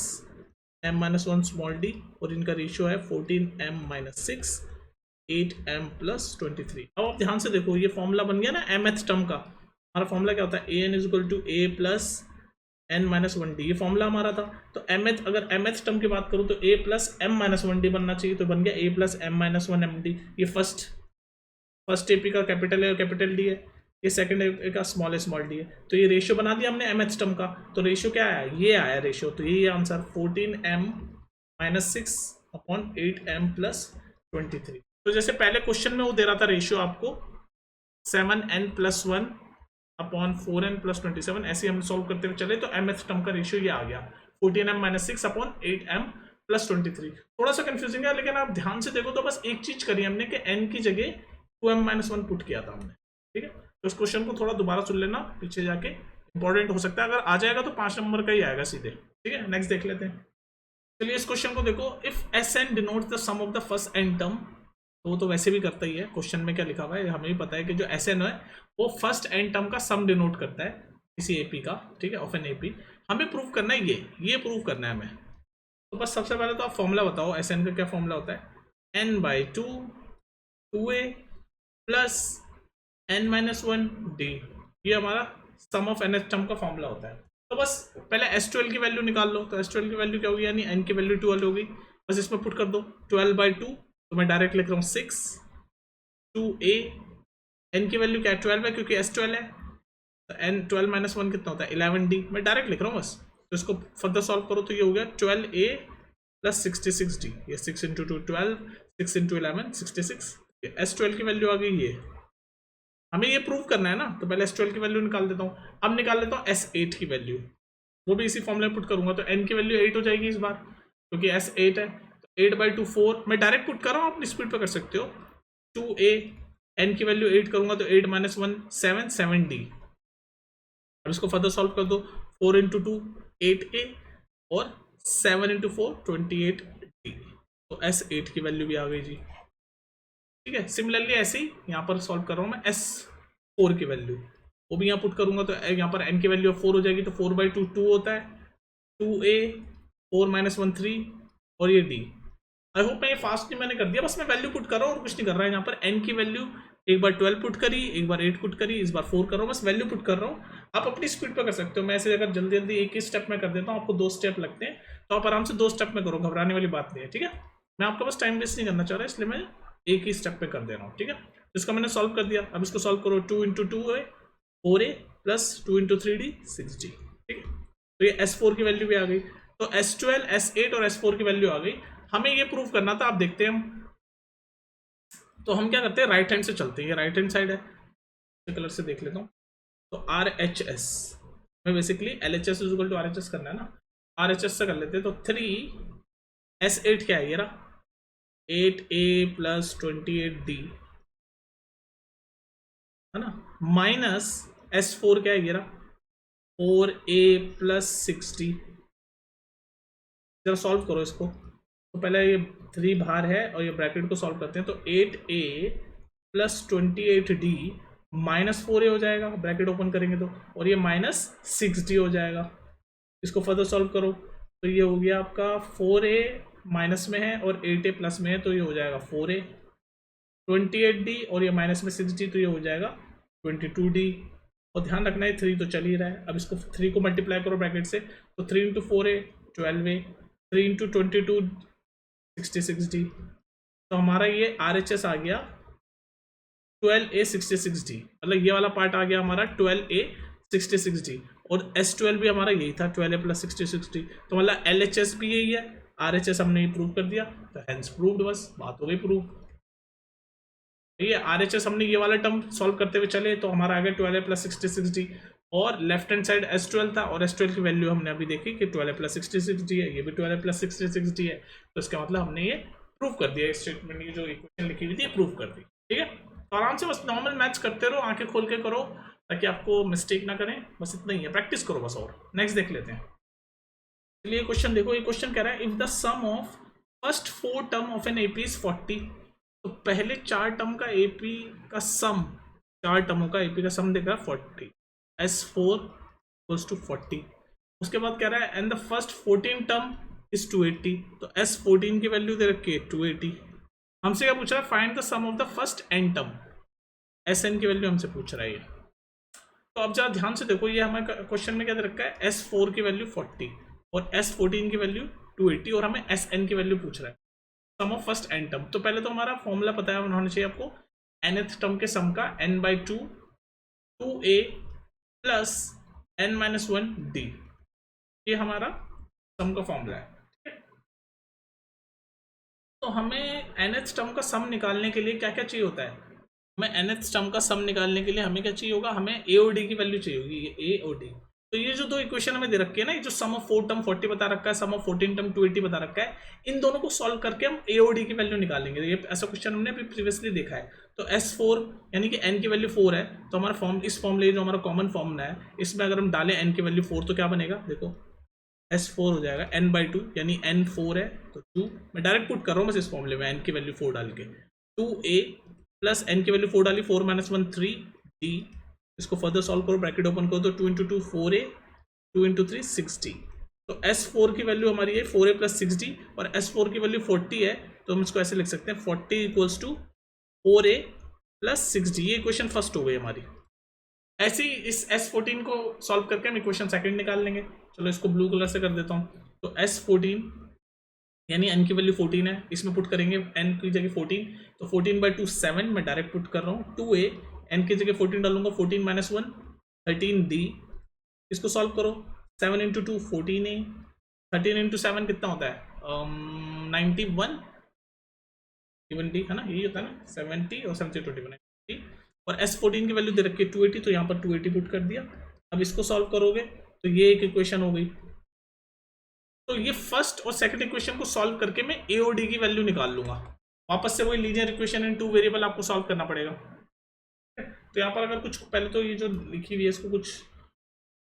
m minus 1 small d, और इनका रेशियो है 14m माइनस 6 8m प्लस 23। अब आप ध्यान से देखो, ये फॉर्मूला बन गया ना mth टर्म का। हमारा फॉर्मूला क्या होता है, an is equal to a plus n minus 1d, ये फॉर्मूला हमारा था। तो mth, अगर mth टर्म की बात करूँ तो a plus m minus 1d बनना चाहिए, तो बन गया a plus m minus 1 md। ये फर्स्ट एपी का कैपिटल है और कैपिटल डी है, ये सेकंड एपी का स्मॉल डी है। तो ये रेशियो बना दिया हमने mth टर्म का। तो रेशियो क्या आया, ये आया रेशियो, तो ये answer 14m minus 6 upon 8m plus 23। तो जैसे पहले क्वेश्चन में वो दे रहा था रेशियो आपको 7n plus 1 upon 4n plus 27, ऐसे हम सॉल्व करते हुए चले तो mth टर्म का रेशियो ये आ गया 14m minus 6 upon 8m plus 23। थोड़ा सा कंफ्यूजिंग है, लेकिन आप ध्यान से देखो तो बस एक चीज करी हमने कि n की जगह 2m माइनस 1 पुट किया था हमने, ठीक है। तो इस क्वेश्चन को थोड़ा दोबारा सुन लेना, पीछे जाके इंपॉर्टेंट हो सकता है, अगर आ जाएगा तो 5 नंबर का ही आएगा सीधे, ठीक है। नेक्स्ट देख लेते हैं। चलिए इस क्वेश्चन को देखो, if Sn denotes the sum of the first n term, तो वो तो वैसे भी करता ही है, क्वेश्चन में क्या लिखा हुआ है हमें भी पता है कि जो Sn है वो फर्स्ट n टर्म का सम डिनोट करता है किसी एपी का, ठीक है, ऑफ एन एपी। हमें प्रूव करना है ये प्रूव करना है हमें। तो बस सबसे पहले तो आप फॉर्मूला बताओ, Sn का क्या फॉर्मूला होता है, n/2 2a plus n minus 1 d, ये हमारा सम ऑफ nth टर्म का फॉर्मूला होता है। तो बस पहले S12 की वैल्यू निकाल लो, तो S12 की वैल्यू क्या होगी, यानी n की वैल्यू 12 होगी, बस इसमें पुट कर दो 12/2, तो मैं डायरेक्ट लिख रहा हूँ 6 2a, n की वैल्यू क्या है 12 है क्योंकि S12 है, तो n 12 माइनस 1 कितना होता है 11d, मैं डायरेक्ट लिख रहा हूँ बस। तो इसको फर्दर सॉल्व करो तो ये हो गया 12a प्लस 66d, ये 6 इंटू 2 12, 6 इंटू 11 66, S12 की वैल्यू आ गई। ये हमें ये प्रूव करना है ना, तो पहले S12 की वैल्यू निकाल देता हूँ। अब निकाल लेता हूँ S8 की वैल्यू, वो भी इसी फॉर्मूले में पुट करूंगा, तो n की वैल्यू 8 हो जाएगी इस बार क्योंकि S8 है, तो 8/2 4, मैं डायरेक्ट पुट कर रहा हूँ, आप स्पीड पे कर सकते हो। 2a, n की वैल्यू 8 करूंगा तो 8 माइनस 1 7d। अब इसको फर्दर सॉल्व कर दो, 4 इंटू 2 8a और 7 इंटू 4 28d, तो S8 की वैल्यू भी आ गई जी, ठीक है। सिमिलरली ऐसे ही यहाँ पर सॉल्व कर रहा हूँ मैं S4 की वैल्यू, वो भी यहाँ पुट करूंगा तो यहाँ पर n की वैल्यू 4 हो जाएगी, तो 4/2 2 होता है, 2a 4 माइनस 1 3 और ये d। आई होप मैं ये फास्ट नहीं मैंने कर दिया, बस मैं वैल्यू पुट कर रहा हूँ और कुछ नहीं कर रहा है। यहाँ पर n की वैल्यू एक बार 12 पुट करी, एक बार 8 पुट करी, इस बार 4 कर रहा हूँ, बस वैल्यू पुट कर रहा हूँ। आप अपनी स्पीड पर कर सकते हो, मैं ऐसे अगर जल्दी जल्दी एक ही स्टेप में कर देता हूँ, आपको 2 स्टेप लगते हैं, तो आप आराम से 2 स्टेप में करो, घबराने वाली बात नहीं है, ठीक है। मैं आपका बस टाइम वेस्ट नहीं करना चाह रहा, इसलिए मैं एक ही स्टेप पे कर दे रहा हूँ, ठीक है। इसका मैंने सॉल्व कर दिया, अब इसको सॉल्व करो, 2 इंटू 2 है 4a plus 2 into 3d 6d, ठीक है। तो ये S4 की वैल्यू भी आ गई, तो S12 S8 और S4 की वैल्यू आ गई। हमें ये प्रूव करना था, आप देखते हैं हम, तो हम क्या करते हैं, राइट हैंड से चलते हैं, ये राइट हैंड साइड है, कलर से देख लेता हूँ। तो RHS में basically LHS is equal to RHS करना है ना, RHS से कर लेते हैं। तो 3 S8 क्या है, ये रहा 8a प्लस 28d है ना, माइनस S4 क्या है, ये रहा 4a प्लस 6d। जरा सॉल्व करो इसको, तो पहले ये 3 बाहर है और ये ब्रैकेट को सॉल्व करते हैं, तो 8a plus 28d minus 4a हो जाएगा, ब्रैकेट ओपन करेंगे तो, और ये माइनस 6d हो जाएगा। इसको फर्दर सॉल्व करो तो ये हो गया आपका 4a माइनस में है और 8a प्लस में है, तो ये हो जाएगा 4a 28d और ये माइनस में 6d, तो ये हो जाएगा 22d। और ध्यान रखना है 3 तो चल ही रहा है, अब इसको 3 को मल्टीप्लाई करो ब्रैकेट से, तो 3 into 4a 12a, 3 into 22 66d, तो हमारा ये RHS आ गया 12a 66d, मतलब ये वाला पार्ट आ गया हमारा 12a 66d, और S12 भी हमारा यही था 12a प्लस 66d, तो मतलब LHS भी यही है, RHS हमने प्रूव कर दिया, तो हेंस प्रूव्ड, बस बात हो गई प्रूव। ये RHS हमने ये वाला टर्म सॉल्व करते हुए चले, तो हमारा आ गया 12a प्लस 66d, और लेफ्ट हैंड साइड S12 था और S12 की वैल्यू हमने अभी देखी कि 12 प्लस 66D है, ये भी 12 प्लस 66D है। तो इसका मतलब हमने ये प्रूव कर दिया, स्टेटमेंट की जो इक्वेशन लिखी हुई थी प्रूव कर दी। ठीक है, तो आराम से बस नॉर्मल मैथ्स करते रहो, आंखें खोल के करो ताकि आपको मिस्टेक ना करें, बस इतना ही है, प्रैक्टिस करो बस। और नेक्स्ट देख लेते हैं। चलिए क्वेश्चन देखो, ये क्वेश्चन कह रहा है if the sum of first 4 term of an AP is 40, तो पहले 4 टर्म का एपी का सम, 4 टर्मों का एपी का सम देख रहा है 40, S4 इक्वल्स टू 40। उसके बाद कह रहा है and the first 14 term is 280, तो S14 की वैल्यू दे रखी है 280। हमसे क्या पूछ रहा है, find the sum of the first n term, Sn की वैल्यू हमसे पूछ रहा है ये। तो अब जरा ध्यान से देखो, ये हमें क्वेश्चन में क्या दे रखा है, S4 की वैल्यू 40 और S14 की वैल्यू 280 और हमें Sn की वैल्यू पूछ रहा है, सम ऑफ फर्स्ट n टर्म। तो पहले तो हमारा फॉर्मूला पता है होना चाहिए आपको, nth टर्म के सम का n/2 2a प्लस n-1d, ये हमारा सम का फॉर्मूला है। तो हमें nth टर्म का सम निकालने के लिए क्या क्या चाहिए होता है, हमें nth टर्म का सम निकालने के लिए हमें क्या चाहिए होगा, हमें a और d की वैल्यू चाहिए होगी, ये a और d। तो ये जो दो इक्वेशन हमें दे रखी है ना, ये जो सम ऑफ 4 टर्म 40 बता रखा है, सम ऑफ 14 टर्म 280 बता रखा है, इन दोनों को सॉल्व करके हम a और d की वैल्यू निकालेंगे। ये ऐसा क्वेश्चन हमने अभी प्रीवियसली देखा है। तो S4 यानी कि n की वैल्यू 4 है, तो हमारा फॉर्म, इस फॉर्मूले जो हमारा कॉमन फॉर्मूला है, इसमें अगर हम डालें n की वैल्यू 4 तो क्या बनेगा, देखो S4 हो जाएगा n/2, यानी n 4 है तो 2, मैं डायरेक्ट पुट कर रहा हूँ बस इस फॉर्मूले में, n की वैल्यू 4 डाल के 2a प्लस n की वैल्यू 4 डाली, 4 - 1 3d, इसको फर्दर सॉल्व करो, ब्रैकेट ओपन करो तो 2 × 2 4a, 2 × 3 6d। तो S4 की वैल्यू हमारी है 4a प्लस 6d और S4 की वैल्यू 40 है, तो हम इसको ऐसे लिख सकते हैं 40 equals to 4a plus 6d। ये इक्वेशन फर्स्ट हो गई हमारी। ऐसे ही इस S14 को सॉल्व करके हम इक्वेशन सेकंड निकाल लेंगे। चलो इसको ब्लू कलर से कर देता हूँ। तो S14 यानी n की वैल्यू 14 है, इसमें पुट करेंगे n की जगह 14, तो 14/2 7, मैं डायरेक्ट पुट कर रहा हूँ 2a, n की जगह 14 डालूंगा, 14 - 1 13d, इसको सॉल्व करो, 7 × 2 14a, 13 × 7 कितना होता है 91, इवन डी है ना, यही होता है ना, 70 और 70 21 और S14 की वैल्यू दे रखी है 280, तो यहाँ पर 280 पुट कर दिया। अब इसको सॉल्व करोगे तो ये एक इक्वेशन हो गई। तो ये फर्स्ट और सेकंड इक्वेशन को सॉल्व करके मैं a और d की वैल्यू निकाल लूंगा। वापस से वही लीनियर इक्वेशन इन 2 वेरिएबल आपको सॉल्व करना पड़ेगा। तो यहाँ पर अगर कुछ पहले तो ये जो लिखी हुई है इसको कुछ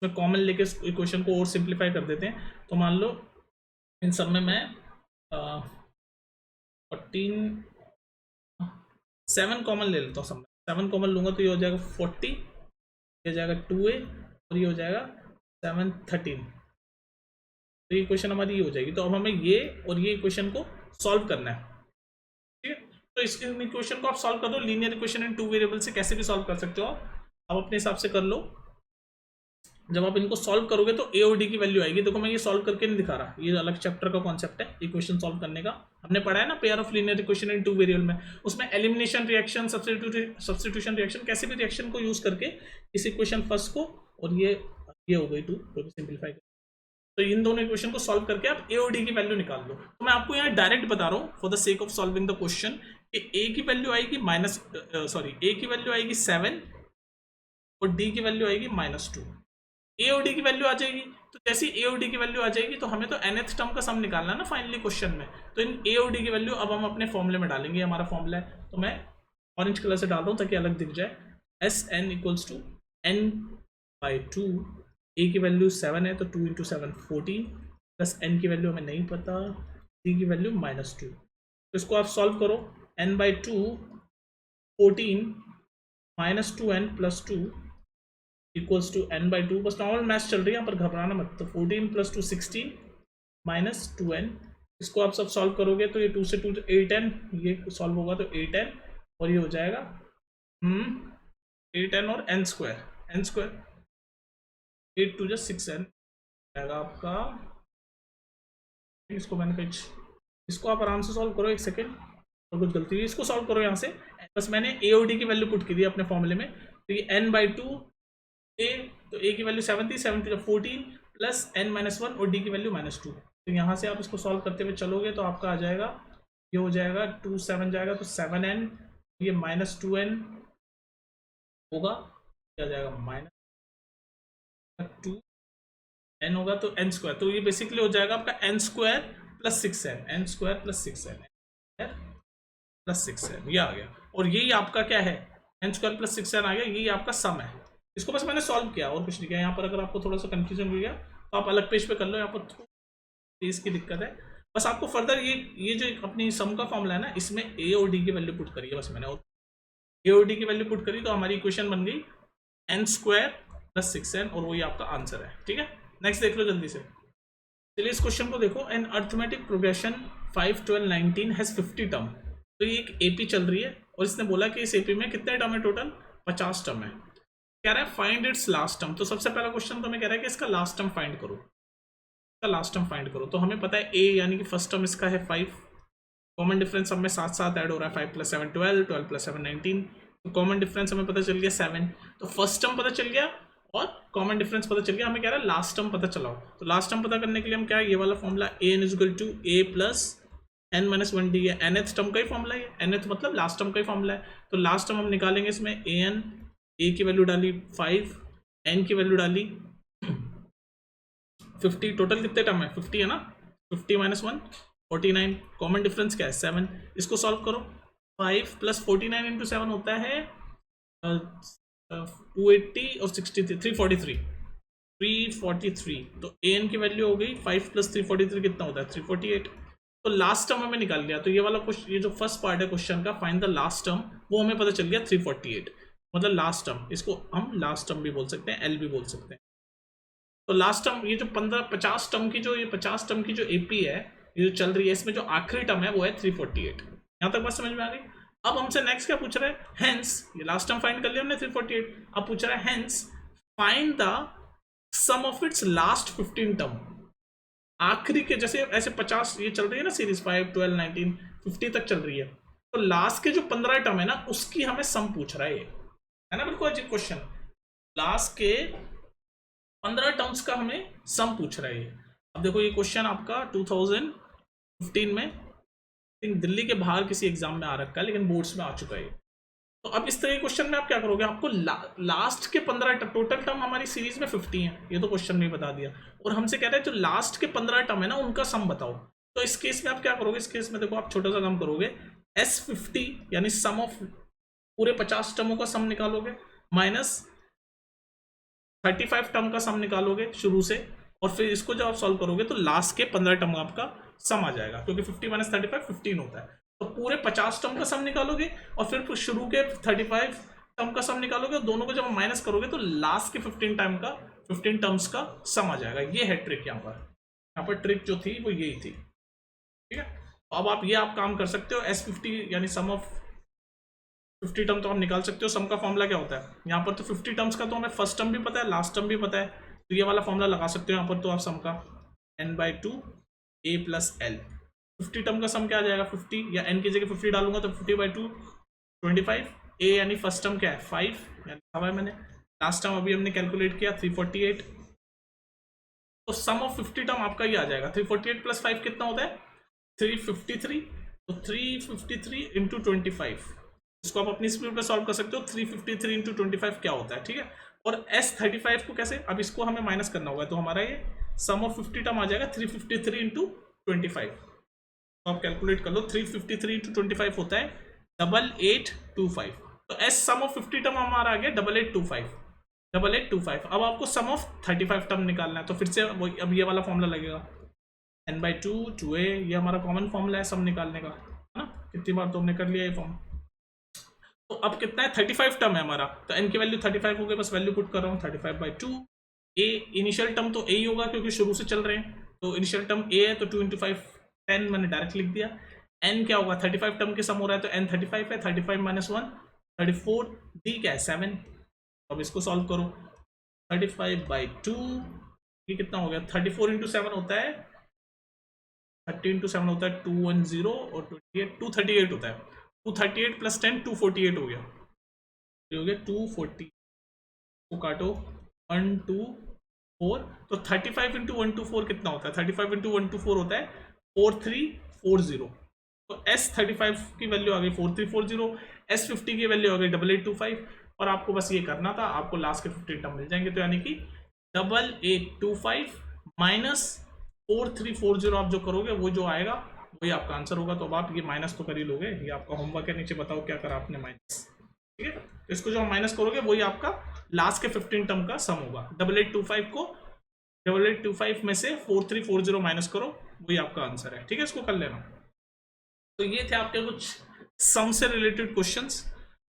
मैं कॉमन लेके इक्वेशन को और सिंप्लीफाई कर देते हैं। तो मान लो इन सब में मैं 7 कॉमन ले लेता हूँ, सब 7 कॉमन लूंगा तो ये हो जाएगा 40, ये हो जाएगा 2a और ये हो जाएगा 7 13। तो ये इक्वेशन हमारी ये हो जाएगी। तो अब हमें ये और ये इक्वेशन को सॉल्व करना है। ठीक है, तो इस इक्वेशन को आप सॉल्व कर दो। लीनियर इक्वेशन इन 2 वेरिएबल से कैसे भी सॉल्व कर सकते हो आप अपने हिसाब से कर लो। जब आप इनको सॉल्व करोगे तो ए और डी की वैल्यू आएगी। देखो मैं ये सॉल्व करके नहीं दिखा रहा, ये अलग चैप्टर का कॉन्सेप्ट है इक्वेशन सॉल्व करने का। हमने पढ़ा है ना pair of linear equation in 2 variable में, उसमें एलिमिनेशन रिएक्शन, सब्स्टिट्यूशन रिएक्शन, कैसे भी रिएक्शन को यूज करके इस इक्वेशन फर्स्ट को और ये हो गई 2 को सिंप्लीफाई कर, तो इन दोनों इक्वेशन को सॉल्व करके आप ए और डी की वैल्यू निकाल लो। तो मैं आपको यहाँ डायरेक्ट बता रहा हूँ for the sake of solving the question कि ए की वैल्यू आएगी ए की वैल्यू आएगी 7 और डी की वैल्यू आएगी -2। ए और डी की वैल्यू आ जाएगी, तो जैसे ए और डी की वैल्यू आ जाएगी तो हमें तो nth टर्म का सम निकालना है ना फाइनली क्वेश्चन में। तो इन ए और डी की वैल्यू अब हम अपने फॉर्मूले में डालेंगे, हमारा फॉर्मूला है। तो मैं ऑरेंज कलर से डाल रहा हूँ ताकि अलग दिख जाए। Sn इक्वल्स टू n/2, ए की वैल्यू 7 है तो 2 × 7 14 प्लस n की वैल्यू हमें नहीं पता, डी की वैल्यू -2। तो इसको आप सॉल्व करो, n/2 14 -2n + 2 equals to n/2। बस नॉर्मल मैथ्स चल रही है यहाँ पर, घबराना मत। तो 14 + 2 16 -2n, इसको आप सब सॉल्व करोगे तो ये 2 से 2 8n, ये सॉल्व होगा तो 8n और ये हो जाएगा 8n और n² 8 × 2 = 6n जाएगा आपका। इसको मैंने कहीं, इसको आप आराम से सॉल्व करो, एक सेकेंड, और कुछ गलती हुई, इसको सॉल्व करो यहाँ से। बस मैंने ए और डी की वैल्यू पुट की थी अपने फॉर्मूले में, तो ये n/2 ए, तो ए की वैल्यू 7 थी, 7 × 14 प्लस n-1 और डी की वैल्यू -2। तो यहाँ से आप इसको सॉल्व करते हुए चलोगे तो आपका आ जाएगा, ये हो जाएगा 2 7 जाएगा तो 7n, ये -2n होगा, क्या जाएगा 2 n होगा तो n स्क्वायर, तो ये बेसिकली हो जाएगा आपका n square plus 6n, n square plus 6n plus 6n, ये आ गया। और यही आपका क्या है, n स्क्वायर प्लस 6n आ गया, यही आपका सम है। इसको बस मैंने सॉल्व किया और कुछ नहीं किया। यहाँ पर अगर आपको थोड़ा सा कंफ्यूजन हो गया तो आप अलग पेज पे कर लो, यहाँ पर थोड़ी इसकी दिक्कत है। बस आपको फर्दर ये जो अपनी सम का फॉर्मूला है ना, इसमें a और d की वैल्यू पुट करिए बस मैंने, और a और d की वैल्यू पुट करी तो हमारी इक्वेशन बन गई n स्क्वायर प्लस 6n, और वही आपका आंसर है। ठीक है, नेक्स्ट देख लो जल्दी से। चलिए इस क्वेश्चन को देखो, an arithmetic progression 5 12 19 has 50 term. तो ये एक एपी चल रही है और इसने बोला कि इस एपी में कितने टर्म है, टोटल 50 टर्म है। कह रहा है फाइंड इट्स लास्ट टर्म। तो सबसे पहला क्वेश्चन तो हमें कह रहा है कि इसका लास्ट टर्म फाइंड करो, इसका लास्ट टर्म फाइंड करो। तो हमें पता है ए यानी कि फर्स्ट टर्म इसका है 5, कॉमन डिफरेंस सब में साथ साथ ऐड हो रहा है, 5 + 7 12, 12 + 7 19, तो कॉमन डिफरेंस हमें पता चल गया 7। तो फर्स्ट टर्म पता चल गया और कॉमन डिफरेंस पता चल गया, हमें कह रहा है लास्ट टर्म पता चलाओ। तो लास्ट टर्म पता करने के लिए हम क्या है, ये वाला formula an = a + n - 1d है, nth टर्म का ही फॉर्मूला है, nth मतलब लास्ट टर्म का ही फॉर्मूला है। तो लास्ट टर्म हम निकालेंगे इसमें an, a की वैल्यू डाली 5, n की वैल्यू डाली 50, टोटल कितने टर्म है 50 है ना, 50 - 1 49, कॉमन डिफरेंस क्या है 7। इसको सॉल्व करो, 5 + 49 × 7 होता है 280 और 63 343। तो an की वैल्यू हो गई 5 + 343 कितना होता है 348। तो लास्ट टर्म हमें निकाल लिया। तो ये वाला क्वेश्चन, ये जो फर्स्ट पार्ट है क्वेश्चन का, फाइंड द लास्ट टर्म, वो हमें पता चल गया 348, मतलब लास्ट टर्म। इसको हम लास्ट टर्म भी बोल सकते हैं, एल भी बोल सकते हैं। तो लास्ट टर्म ये जो 50 टर्म की जो, ये 50 टर्म की जो एपी है, ये जो चल रही है, इसमें जो आखिरी टर्म है वो है 348। यहां तक बात समझ में आ गई। अब हमसे नेक्स्ट क्या पूछ रहा है, हेंस, ये लास्ट टर्म फाइंड कर लिया हमने 348। अब पूछ रहा है hence find the sum of its last 15 term. आखिरी के जैसे ऐसे 50 ये चल रही है ना सीरीज, 5 12 19 50 तक चल रही है, तो लास्ट के जो 15 टर्म है ना, उसकी हमें सम पूछ रहा है ना, बिल्कुल अजीब क्वेश्चन। लास्ट के 15 टर्म्स का हमें सम पूछ रहा है। अब देखो ये क्वेश्चन आपका 2015 में दिल्ली के बाहर किसी एग्जाम में आ रखा है, लेकिन बोर्ड्स में आ चुका है। तो अब इस तरह के क्वेश्चन में आप क्या करोगे, आपको लास्ट के 15 टोटल टर्म हमारी सीरीज में 50 है, ये तो क्वेश्चन में बता दिया, और हमसे कह रहे हैं जो लास्ट के 15 टर्म है ना, उनका सम बताओ। तो इस केस में आप क्या करोगे, इस केस में देखो आप छोटा सा काम करोगे, S50 यानी सम ऑफ पूरे 50 टर्मों का सम निकालोगे, माइनस 35 टर्म का सम निकालोगे शुरू से, और फिर इसको जब आप सॉल्व करोगे तो लास्ट के 15 टर्म आपका सम आ जाएगा, क्योंकि 50 - 35 15 होता है। तो पूरे 50 टर्म का सम निकालोगे और फिर शुरू के 35 टर्म का सम निकालोगे, और दोनों को जब माइनस करोगे तो लास्ट के 15 टर्म्स का सम आ जाएगा। ये है ट्रिक। यहाँ पर ट्रिक जो थी वो यही थी। ठीक है, अब आप ये काम कर सकते हो, S50 यानी सम ऑफ 50 टर्म तो आप निकाल सकते हो। सम का फॉर्मूला क्या होता है, यहाँ पर तो 50 टर्म्स का तो हमें फर्स्ट टर्म भी पता है, लास्ट टर्म भी पता है, तो ये वाला फॉर्मूला लगा सकते हो यहाँ पर। तो आप सम का n/2 a + l, 50 टर्म का सम क्या आ जाएगा 50, या n की जगह 50 डालूंगा तो 50/2 25, a यानी फर्स्ट टर्म क्या है 5, यानी मैंने लास्ट टर्म अभी हमने कैलकुलेट किया 348। तो सम ऑफ 50 टर्म आपका ये आ जाएगा, 348 + 5 कितना होता है 353। तो 353 × 25, इसको आप अपनी स्पीड पे सॉल्व कर सकते हो। 353 × 25 क्या होता है, ठीक है। और S35 को कैसे, अब इसको हमें माइनस करना होगा, तो हमारा ये सम ऑफ 50 टर्म आ जाएगा 353 × 25। तो आप कैलकुलेट कर लो, 353 × 25 होता है 8825। तो S सम ऑफ 50 टर्म हमारा आ गया 8825। अब आपको सम ऑफ 35 टर्म निकालना है, तो फिर से अब ये वाला फॉर्मूला लगेगा, n/2 2a, ये हमारा कॉमन फॉर्मूला है सम निकालने का, है ना। कितनी बार तो हमने कर लिया ये फॉर्म। तो अब कितना है 35 टर्म है हमारा, तो n की वैल्यू 35 हो गई, बस वैल्यू पुट कर रहा हूँ 35/2। a इनिशियल टर्म तो a ही होगा क्योंकि शुरू से चल रहे हैं, तो इनिशियल टर्म a है, तो 2 × 5 10 मैंने डायरेक्ट लिख दिया। n क्या होगा 35 टर्म के सम हो रहा है, तो n 35 है, 35 - 1 34, d क्या है 7। अब इसको सॉल्व करो, 35/2 ये कितना हो गया 34 × 7 होता है 30 × 7 होता है 210, और 28 238 होता है, 238 + 10 248 हो गया, ये हो गया 240 को काटो 1 2 4, तो 35 × 124 कितना होता है 35 × 124 होता है 4340। तो S35 की वैल्यू आ गई 4340, S50 की वैल्यू आ गई 8825, और आपको बस ये करना था, आपको लास्ट के 15 टर्म मिल जाएंगे। तो यानी कि 8825 माइनस 4340 आप जो करोगे वो जो आएगा वही आपका आंसर होगा। तो अब आप ये माइनस तो कर ही लोगे, ये आपका होमवर्क है, नीचे बताओ क्या करा आपने माइनस। ठीक है, तो इसको जो माइनस करोगे वही आपका लास्ट के 15 टर्म का सम होगा। 8825 को 8825 में से 4340 माइनस करो, वही आपका आंसर है। ठीक है, इसको कर लेना। तो ये थे आपके कुछ सम से रिलेटेड क्वेश्चंस,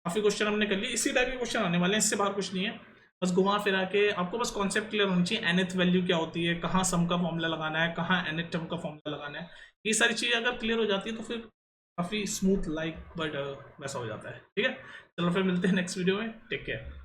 काफी क्वेश्चन हमने कर लिए, इसी टाइप के क्वेश्चन आने वाले हैं, इससे बाहर कुछ नहीं है। बस घुमा फिरा के आपको बस कॉन्सेप्ट क्लियर होना चाहिए, nth वैल्यू क्या होती है, कहाँ सम का फॉर्मूला लगाना है, कहाँ nth टर्म का फॉर्मूला लगाना है, ये सारी चीजें अगर क्लियर हो जाती है तो फिर काफी स्मूथ लाइक बट वैसा हो जाता है। ठीक है, चलो फिर मिलते हैं नेक्स्ट वीडियो में, टेक केयर।